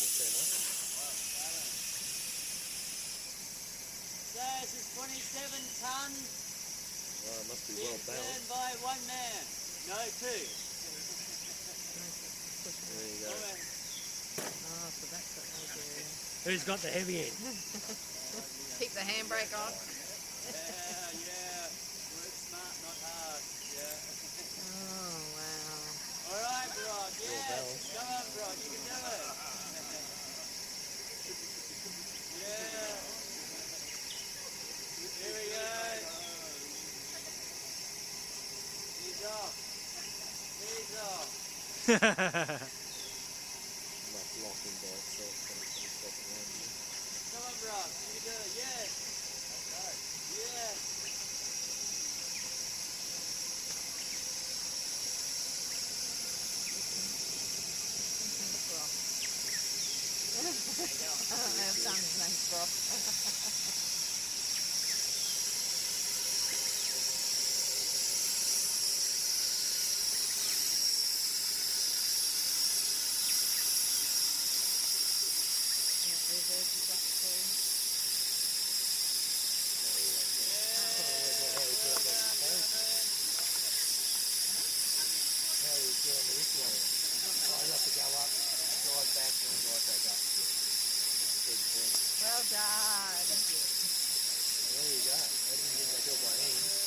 This is 27 tons. Well, it must be well balanced. By one man. No, two. There you go. Oh, so that's what they do. Who's got the heavy end? Keep the handbrake on. Yeah. Work smart, not hard. Yeah. Oh, wow. All right, Brock. Yes. Come on, Brock. You can do it. Yeah. Here we go. He's off. He's off. Like locking by itself when it comes back around you. Come on, Brock. You can do it. Yes. Yes. I don't know if son's name's Brock. Reverses up too. How are you doing with this one? Oh, you have to go up, drive back, and drive back up. Good point. Well done. Well, there you go. I didn't think they do it by hand.